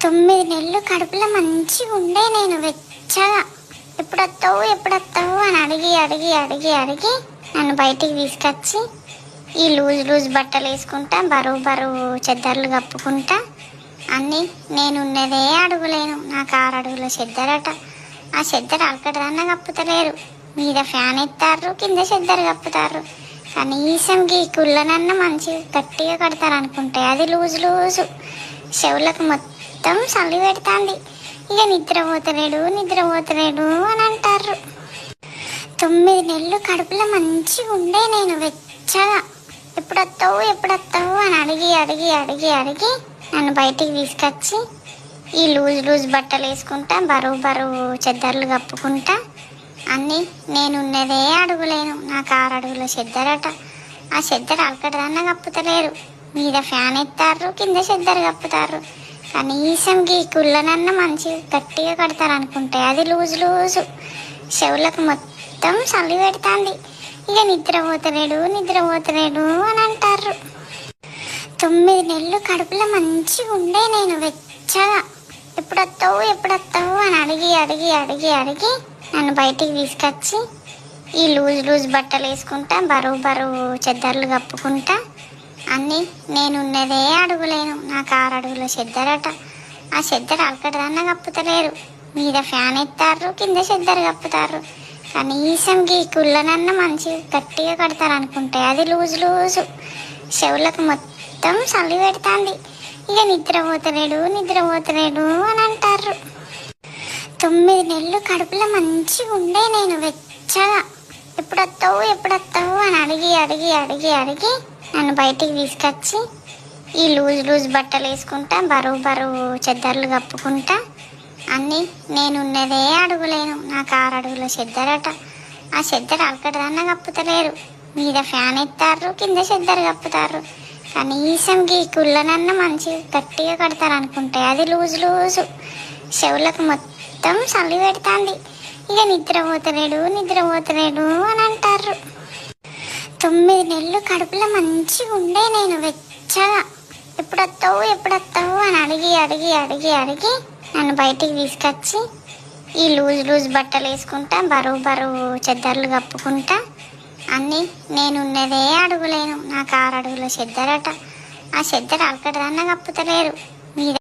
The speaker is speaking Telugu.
9 నెలలు కడుపులో మంచిగా ఉండే నేను వెచ్చగా ఎప్పుడొస్తావు అని అడిగి అడిగి అడిగి అడిగి నన్ను బయటికి తీసుకొచ్చి ఈ లూజ్ బట్టలు వేసుకుంటా బరువు చెద్దర్లు కప్పుకుంటా అన్నీ నేనున్నదే అడుగులేను. నాకు 6 అడుగుల చెద్దరట. ఆ చెద్దరు అలకడదన్న కప్పుతలేరు. మీద ఫ్యాన్ ఎత్తారు, కింద చెద్దరు కప్పుతారు. కనీసం ఈ కుళ్ళనన్న మంచి గట్టిగా కడతారు అనుకుంటే అది లూజు చెవులకు మొత్తం చలి పెడుతుంది. ఇక నిద్రపోతలేడు అని అంటారు. 9 నెలలు కడుపులో మంచిగా ఉండే నేను వెచ్చగా ఎప్పుడొస్తావు అని అడిగి అడిగి అడిగి అడిగి నన్ను బయటికి తీసుకొచ్చి ఈ లూజ్ బట్టలు వేసుకుంటా బరువు చెద్దర్లు కప్పుకుంటా అన్నీ నేనున్నదే అడుగులేను. నాకు 6 అడుగుల చెద్దరట. ఆ చెద్దరు అలకడదన్న కప్పుతలేరు. మీద ఫ్యాన్ ఎత్తారు, కింద చెద్దరు కప్పుతారు. కనీసం ఈ కుళ్ళనన్న మంచి గట్టిగా కడతారు అనుకుంటే అది లూజు చెవులకు మొత్తం చలి పెడుతుంది. ఇక నిద్రపోతలేడు అని అంటారు. 9 నెలలు కడుపులో మంచిగా ఉండే నేను వెచ్చగా ఎప్పుడొస్తావు అని అడిగి అడిగి అడిగి అడిగి నన్ను బయటికి తీసుకొచ్చి ఈ లూజ్ బట్టలు వేసుకుంటా బరువు చెద్దర్లు కప్పుకుంటా అన్నీ నేనున్నదే అడుగులేను. నాకు 6 అడుగుల చెద్దరట. ఆ చెద్దరు అలకడదన్న కప్పుతలేరు. మీద ఫ్యాన్ ఎత్తారు, కింద చెద్దరు కప్పుతారు. కనీసం ఈ కుళ్ళనన్న మంచి గట్టిగా కడతారు అనుకుంటే అది లూజు చెవులకు మొత్తం చలి పెడుతుంది. ఇక నిద్రపోతలేడు అని అంటారు. 9 నెలలు కడుపులో మంచిగా ఉండే నేను వెచ్చగా ఎప్పుడొస్తావు అని అడిగి అడిగి అడిగి అడిగి నన్ను బయటికి తీసుకొచ్చి ఈ లూజ్ బట్టలు వేసుకుంటా బరువు చెద్దర్లు కప్పుకుంటా అన్నీ నేనున్నదే అడుగులేను. నాకు 6 అడుగుల చెద్దరట. ఆ చెద్దరు అలకడదన్న కప్పుతలేరు. మీద ఫ్యాన్ ఎత్తారు, కింద చెద్దరు కప్పుతారు. కనీసం ఈ కుళ్ళనన్న మంచి గట్టిగా కడతారు అనుకుంటే అది లూజు చెవులకు మొత్తం చలి పెడుతుంది. ఇక నిద్రపోతలేడు అని అంటారు. 9 నెలలు కడుపులో మంచిగా ఉండే నేను వెచ్చగా ఎప్పుడొస్తావు అని అడిగి అడిగి అడిగి అడిగి నన్ను బయటికి తీసుకొచ్చి ఈ లూజ్ బట్టలు వేసుకుంటా బరువు చెద్దర్లు కప్పుకుంటా అన్నీ నేనున్నదే అడుగులేను. నాకు 6 అడుగుల చెద్దరట. ఆ చెద్దరు అలకడదన్న కప్పుతలేరు. మీద